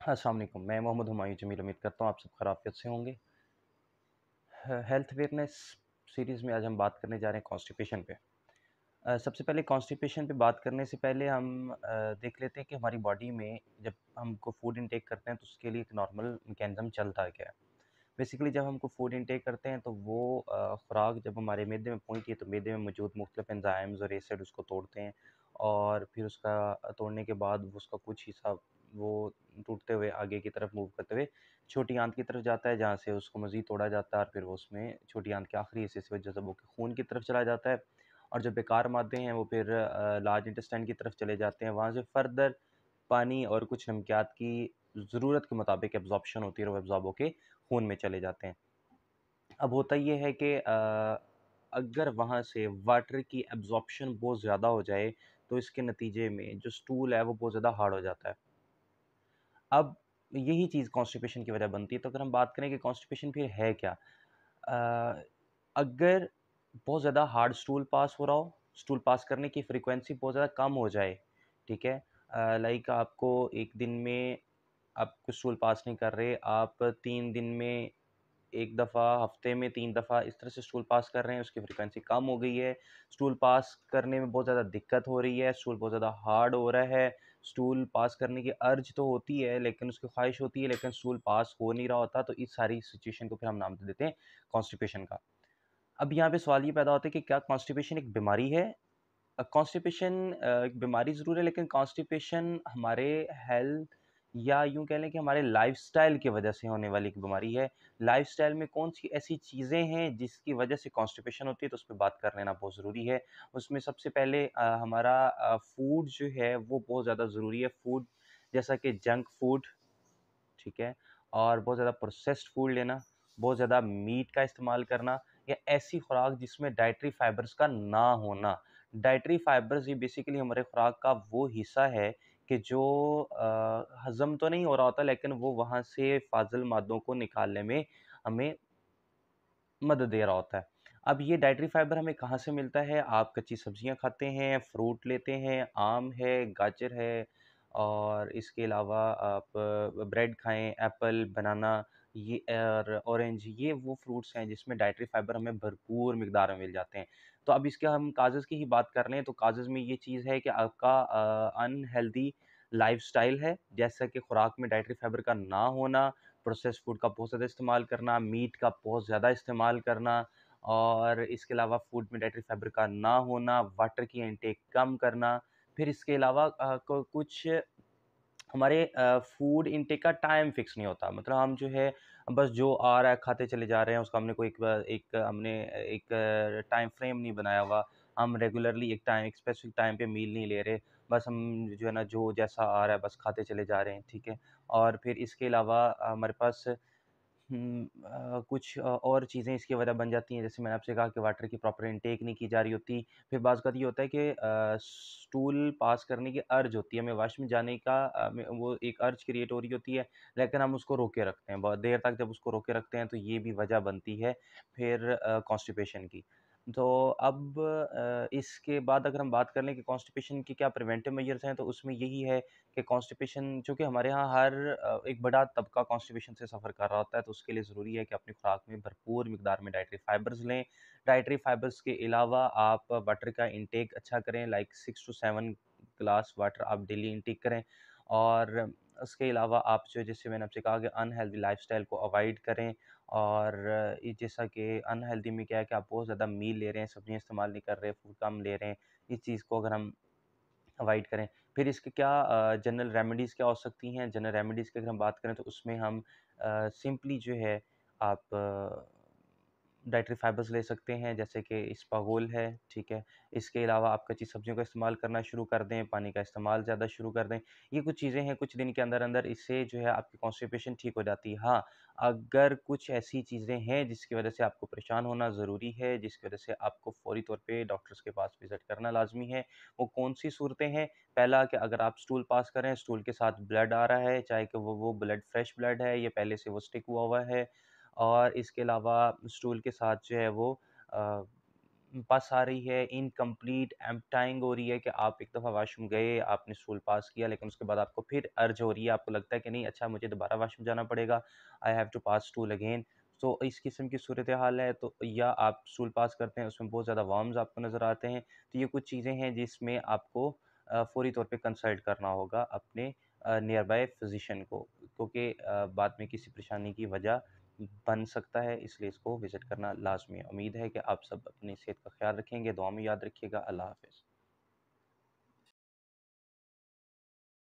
हाँ, अस्सलाम वालेकुम। मैं मोहम्मद हुमायूं जमील उम्मीद करता हूँ आप सब खैरियत से होंगे। हेल्थ अवेयरनेस सीरीज़ में आज हम बात करने जा रहे हैं कॉन्स्टिपेशन पे। सबसे पहले कॉन्स्टिपेशन पे बात करने से पहले हम देख लेते हैं कि हमारी बॉडी में जब हमको फूड इनटेक करते हैं तो उसके लिए एक नॉर्मल मैकेनिज़्म चलता है क्या है। बेसिकली जब हमको फूड इनटेक करते हैं तो वो खुराक जब हमारे मैदे में पहुँचती है तो मैदे में मौजूद मुख्तलिफ एंजाइम्स और एसिड उसको तोड़ते हैं और फिर उसका तोड़ने के बाद वो उसका कुछ हिस्सा वो टूटते हुए आगे की तरफ मूव करते हुए छोटी आंत की तरफ जाता है, जहाँ से उसको मज़ीद तोड़ा जाता है और फिर वो उसमें छोटी आंत के आखिरी हिस्से से जज़ब होके खून की तरफ चला जाता है और जो बेकार मादे हैं वो फिर लार्ज इंटेस्टाइन की तरफ चले जाते हैं। वहाँ से फर्दर पानी और कुछ नमकियात की ज़रूरत के मुताबिक एब्ज़ॉर्प्शन होती है और वो एब्ज़ॉर्ब होके खून में चले जाते हैं। अब होता ये है कि अगर वहाँ से वाटर की एब्ज़ॉर्प्शन बहुत ज़्यादा हो जाए, तो इसके नतीजे में जो स्टूल है वो बहुत ज़्यादा हार्ड हो जाता है। अब यही चीज़ कॉन्स्टिपेशन की वजह बनती है, तो अगर हम बात करें कि कॉन्स्टिपेशन फिर है क्या? अगर बहुत ज़्यादा हार्ड स्टूल पास हो रहा हो, स्टूल पास करने की फ्रीक्वेंसी बहुत ज़्यादा कम हो जाए, ठीक है? लाइक आपको 1 दिन में आप कुछ स्टूल पास नहीं कर रहे, आप 3 दिन में 1 दफ़ा, हफ़्ते में 3 दफ़ा इस तरह से स्टूल पास कर रहे हैं, उसकी फ्रीक्वेंसी कम हो गई है। स्टूल पास करने में बहुत ज़्यादा दिक्कत हो रही है, स्टूल बहुत ज़्यादा हार्ड हो रहा है, स्टूल पास करने की अर्ज तो होती है, लेकिन उसकी ख़्वाहिश होती है, लेकिन स्टूल पास हो नहीं रहा होता, तो इस सारी सिचुएशन को फिर हम नाम दे देते हैं कॉन्स्टिपेशन का। अब यहाँ पे सवाल ये पैदा होता है कि क्या कॉन्स्टिपेशन एक बीमारी है? कॉन्स्टिपेशन एक बीमारी ज़रूर है, लेकिन कॉन्स्टिपेशन हमारे हेल्थ या यूँ कह लें कि हमारे लाइफ़स्टाइल की वजह से होने वाली एक बीमारी है। लाइफ़स्टाइल में कौन-सी ऐसी चीज़ें हैं जिसकी वजह से कॉन्स्टिपेशन होती है, तो उस पे बात कर लेना बहुत ज़रूरी है। उसमें सबसे पहले हमारा फूड जो है वो बहुत ज़्यादा ज़रूरी है। फूड जैसा कि जंक फूड, ठीक है? और बहुत ज़्यादा प्रोसेस्ड फूड लेना, बहुत ज़्यादा मीट का इस्तेमाल करना या ऐसी खुराक जिसमें डाइटरी फाइबर्स का ना होना। डाइटरी फाइबर्स ये बेसिकली हमारे खुराक का वो हिस्सा है कि जो हज़म तो नहीं हो रहा होता, लेकिन वो वहाँ से फ़ाज़िल मादों को निकालने में हमें मदद दे रहा होता है। अब ये डाइटरी फाइबर हमें कहाँ से मिलता है? आप कच्ची सब्जियाँ खाते हैं, फ्रूट लेते हैं, आम है, गाजर है और इसके अलावा आप ब्रेड खाएँ, एप्पल, बनाना ये और ऑरेंज, ये वो फ्रूट्स हैं जिसमें डाइटरी फाइबर हमें भरपूर मिकदार में मिल जाते हैं। तो अब इसके हम काज़ज़ की ही बात कर लें, तो काज़ज़ में ये चीज़ है कि आपका अनहेल्दी लाइफ़स्टाइल है, जैसा कि खुराक में डाइटरी फाइबर का ना होना, प्रोसेस्ड फूड का बहुत ज़्यादा इस्तेमाल करना, मीट का बहुत ज़्यादा इस्तेमाल करना और इसके अलावा फूड में डाइटरी फाइबर का ना होना, वाटर की इनटेक कम करना। फिर इसके अलावा कुछ हमारे फूड इनटेक का टाइम फिक्स नहीं होता। मतलब हम जो है बस जो आ रहा है खाते चले जा रहे हैं, उसका हमने कोई एक टाइम फ्रेम नहीं बनाया हुआ। हम रेगुलरली एक स्पेसिफिक टाइम पे मील नहीं ले रहे। बस हम जो है ना जो जैसा आ रहा है बस खाते चले जा रहे हैं, ठीक है? और फिर इसके अलावा हमारे पास कुछ और चीज़ें इसकी वजह बन जाती हैं, जैसे मैंने आपसे कहा कि वाटर की प्रॉपर इनटेक नहीं की जा रही होती। फिर बाज़ अवत ये होता है कि स्टूल पास करने की अर्ज होती है, हमें वॉश में जाने का में वो एक अर्ज क्रिएट हो रही होती है, लेकिन हम उसको रोके रखते हैं। बहुत देर तक जब उसको रोके रखते हैं, तो ये भी वजह बनती है फिर कॉन्स्टिपेशन की। तो अब इसके बाद अगर हम बात कर लें कि कॉन्स्टिपेशन के क्या प्रिवेंटिव मेजर्स हैं, तो उसमें यही है कि कॉन्स्टिपेशन चूँकि हमारे यहाँ हर एक बड़ा तबका कॉन्स्टिपेशन से सफ़र कर रहा होता है, तो उसके लिए ज़रूरी है कि अपनी खुराक में भरपूर मिकदार में डाइटरी फाइबर्स लें। डाइटरी फाइबर्स के अलावा आप वाटर का इंटेक अच्छा करें, लाइक 6 टू 7 ग्लास वाटर आप डेली इंटेक करें और उसके अलावा आप जो जैसे मैंने आपसे कहा कि अनहेल्दी लाइफ़स्टाइल को अवॉइड करें और ये जैसा कि अनहेल्दी में क्या है कि आप बहुत ज़्यादा मील ले रहे हैं, सब्ज़ियाँ इस्तेमाल नहीं कर रहे, फूड कम ले रहे हैं। इस चीज़ को अगर हम अवॉइड करें। फिर इसके क्या जनरल रेमेडीज़ क्या हो सकती हैं? जनरल रेमेडीज़ की अगर हम बात करें तो उसमें हम सिंपली जो है आप डाइटरी फाइबर्स ले सकते हैं जैसे कि इसबगोल है, ठीक है? इसके अलावा आप कच्ची सब्जियों का इस्तेमाल करना शुरू कर दें, पानी का इस्तेमाल ज़्यादा शुरू कर दें। ये कुछ चीज़ें हैं, कुछ दिन के अंदर-अंदर इससे जो है आपकी कॉन्स्टिपेशन ठीक हो जाती है। हाँ, अगर कुछ ऐसी चीज़ें हैं जिसकी वज़ह से आपको परेशान होना ज़रूरी है, जिसकी वज़ह से आपको फ़ौरी तौर पे डॉक्टर्स के पास विज़िट करना लाज़मी है, वो कौन-सी सूरतें हैं? पहला कि अगर आप स्टूल पास कर रहे हैं, स्टूल के साथ ब्लड आ रहा है, चाहे कि वो ब्लड फ्रेश ब्लड है या पहले से वो स्टिक हुआ हुआ है और इसके अलावा स्टूल के साथ जो है वो अ पस आ रही है, इनकम्प्लीट एम्प्टाइंग हो रही है कि आप एक दफ़ा वॉशरूम गए, आपने स्टूल पास किया, लेकिन उसके बाद आपको फिर अर्ज हो रही है, आपको लगता है कि नहीं अच्छा मुझे दोबारा वॉशरूम जाना पड़ेगा, I have to pass stool again. तो इस किस्म की सूरत हाल है, तो या आप स्टूल पास करते हैं, उसमें बहुत ज़्यादा वर्म्स आपको नज़र आते हैं, तो ये कुछ चीज़ें हैं जिसमें आपको फ़ौरी तौर पे कंसल्ट करना होगा अपने नियर बाय फ़िज़िशियन को, क्योंकि बाद में किसी परेशानी की वजह बन सकता है, इसलिए इसको विज़िट करना लाज़मी है। उम्मीद है कि आप सब अपनी सेहत का ख़्याल रखेंगे, दुआ में याद रखिएगा। अल्लाह हाफ़िज़।